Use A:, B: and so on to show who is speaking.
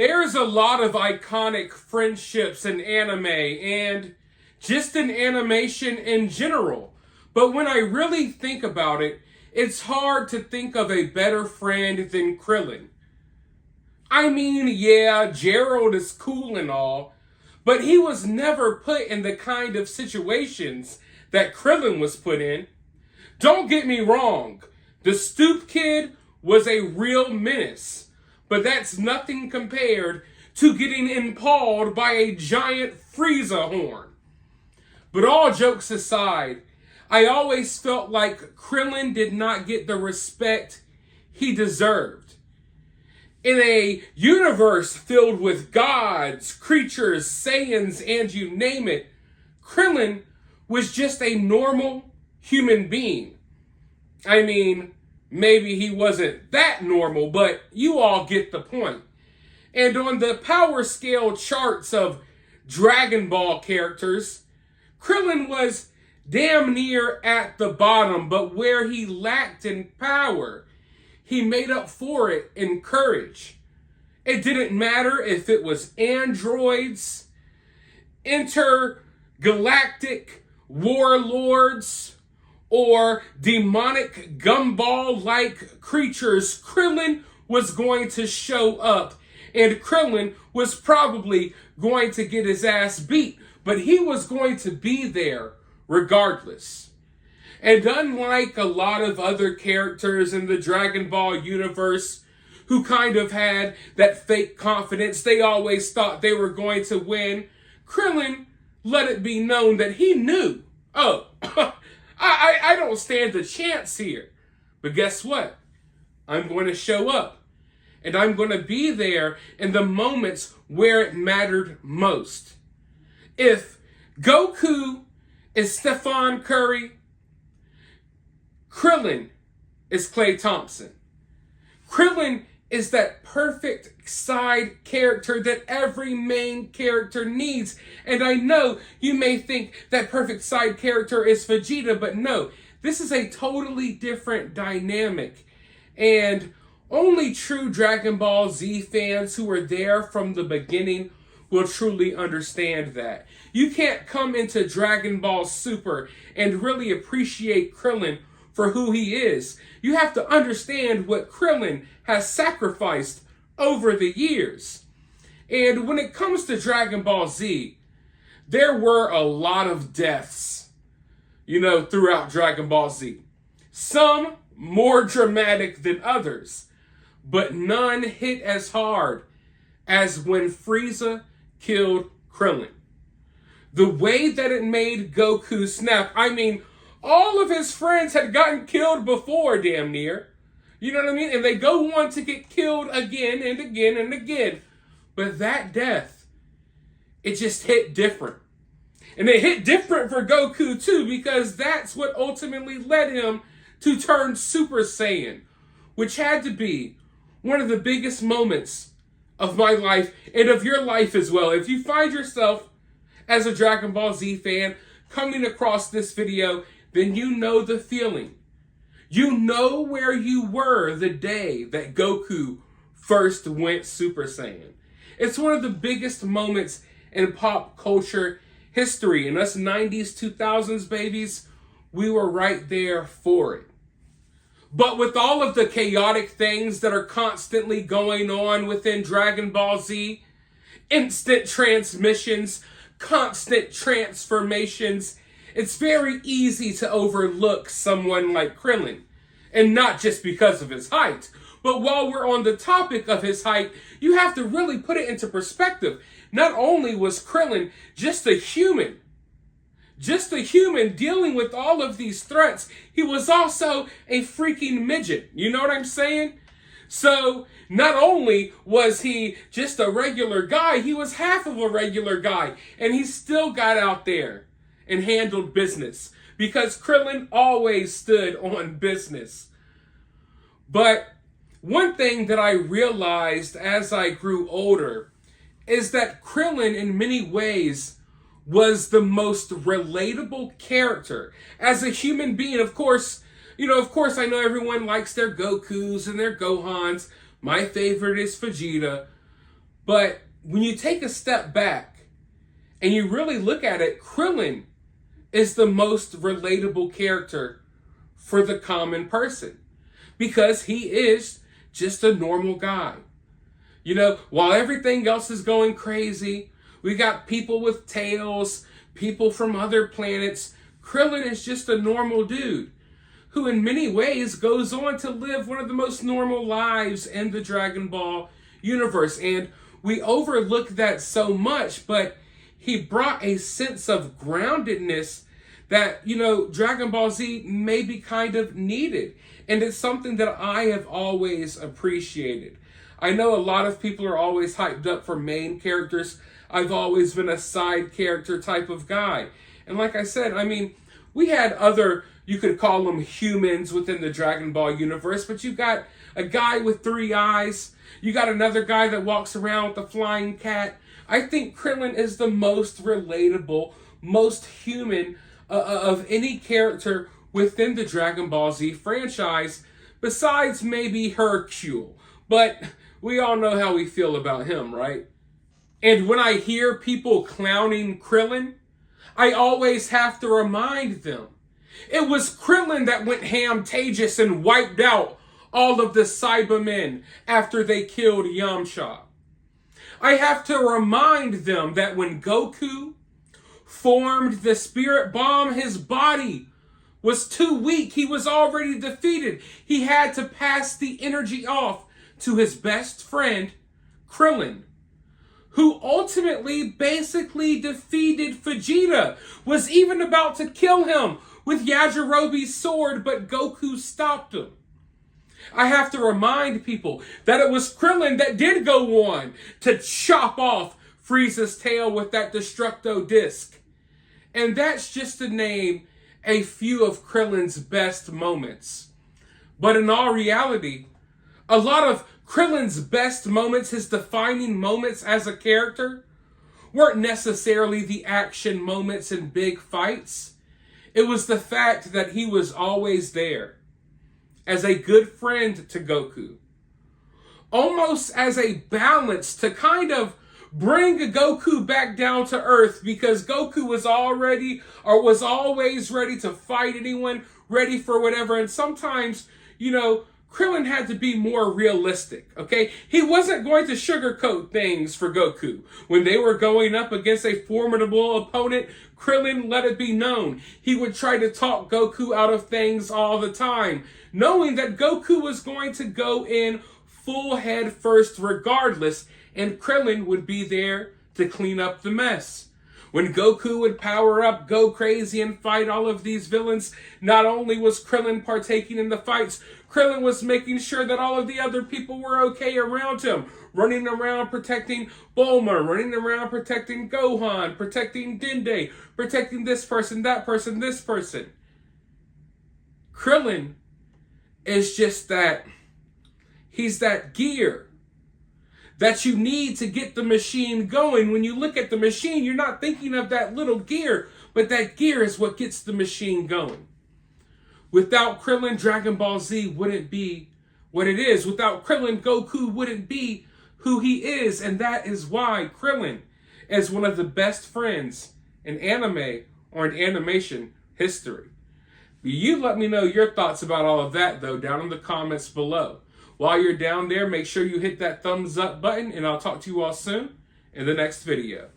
A: There's a lot of iconic friendships in anime and just in animation in general. But when I really think about it, it's hard to think of a better friend than Krillin. I mean, yeah, Gerald is cool and all, but he was never put in the kind of situations that Krillin was put in. Don't get me wrong, the Stoop Kid was a real menace. But that's nothing compared to getting impaled by a giant Frieza horn. But all jokes aside, I always felt like Krillin did not get the respect he deserved. In a universe filled with gods, creatures, Saiyans, and you name it, Krillin was just a normal human being. I mean, maybe he wasn't that normal, but you all get the point. And on the power scale charts of Dragon Ball characters, Krillin was damn near at the bottom, but where he lacked in power, he made up for it in courage. It didn't matter if it was androids, intergalactic warlords, or demonic gumball-like creatures. Krillin was going to show up, and Krillin was probably going to get his ass beat, but he was going to be there regardless. And unlike a lot of other characters in the Dragon Ball universe who kind of had that fake confidence, they always thought they were going to win, Krillin let it be known that he knew, I don't stand a chance here. But guess what? I'm going to show up. And I'm going to be there in the moments where it mattered most. If Goku is Stephen Curry, Krillin is Klay Thompson. Krillin is that perfect side character that every main character needs. And I know you may think that perfect side character is Vegeta, but no, this is a totally different dynamic. And only true Dragon Ball Z fans who were there from the beginning will truly understand that. You can't come into Dragon Ball Super and really appreciate Krillin for who he is. You have to understand what Krillin has sacrificed over the years. And when it comes to Dragon Ball Z, there were a lot of deaths, throughout Dragon Ball Z. Some more dramatic than others, but none hit as hard as when Frieza killed Krillin. The way that it made Goku snap, all of his friends had gotten killed before, damn near. You know what I mean? And they go on to get killed again and again and again. But that death, it just hit different. And it hit different for Goku too, because that's what ultimately led him to turn Super Saiyan, which had to be one of the biggest moments of my life and of your life as well. If you find yourself as a Dragon Ball Z fan coming across this video, then you know the feeling. You know where you were the day that Goku first went Super Saiyan. It's one of the biggest moments in pop culture history. And us 90s, 2000s babies, we were right there for it. But with all of the chaotic things that are constantly going on within Dragon Ball Z, instant transmissions, constant transformations, it's very easy to overlook someone like Krillin. And not just because of his height. But while we're on the topic of his height, you have to really put it into perspective. Not only was Krillin just a human dealing with all of these threats, he was also a freaking midget. You know what I'm saying? So not only was he just a regular guy, he was half of a regular guy. And he still got out there and handled business, because Krillin always stood on business. But one thing that I realized as I grew older is that Krillin in many ways was the most relatable character. As a human being, of course, I know everyone likes their Gokus and their Gohans. My favorite is Vegeta. But when you take a step back and you really look at it, Krillin is the most relatable character for the common person because he is just a normal guy. You know, while everything else is going crazy, we got people with tails, people from other planets. Krillin is just a normal dude who in many ways goes on to live one of the most normal lives in the Dragon Ball universe. And we overlook that so much, but he brought a sense of groundedness that, you know, Dragon Ball Z maybe kind of needed. And it's something that I have always appreciated. I know a lot of people are always hyped up for main characters. I've always been a side character type of guy. And like I said, I mean, we had other, you could call them humans within the Dragon Ball universe, but you got a guy with 3 eyes. You got another guy that walks around with a flying cat. I think Krillin is the most relatable, most human of any character within the Dragon Ball Z franchise, besides maybe Hercule. But we all know how we feel about him, right? And when I hear people clowning Krillin, I always have to remind them, it was Krillin that went ham-tagious and wiped out all of the Cybermen after they killed Yamcha. I have to remind them that when Goku formed the spirit bomb, his body was too weak. He was already defeated. He had to pass the energy off to his best friend, Krillin, who ultimately basically defeated Vegeta, was even about to kill him with Yajirobe's sword, but Goku stopped him. I have to remind people that it was Krillin that did go on to chop off Frieza's tail with that Destructo Disc. And that's just to name a few of Krillin's best moments. But in all reality, a lot of Krillin's best moments, his defining moments as a character, weren't necessarily the action moments and big fights. It was the fact that he was always there as a good friend to Goku, almost as a balance to kind of bring Goku back down to earth, because Goku was always ready to fight anyone, ready for whatever. And sometimes, you know, Krillin had to be more realistic, okay? He wasn't going to sugarcoat things for Goku. When they were going up against a formidable opponent, Krillin let it be known. He would try to talk Goku out of things all the time, knowing that Goku was going to go in full head first regardless, and Krillin would be there to clean up the mess. When Goku would power up, go crazy, and fight all of these villains, not only was Krillin partaking in the fights, Krillin was making sure that all of the other people were okay around him. Running around protecting Bulma, running around protecting Gohan, protecting Dende, protecting this person, that person, this person. Krillin is just that, he's that gear that you need to get the machine going. When you look at the machine, you're not thinking of that little gear, but that gear is what gets the machine going. Without Krillin, Dragon Ball Z wouldn't be what it is. Without Krillin, Goku wouldn't be who he is. And that is why Krillin is one of the best friends in anime or in animation history. You let me know your thoughts about all of that, though, down in the comments below. While you're down there, make sure you hit that thumbs up button, and I'll talk to you all soon in the next video.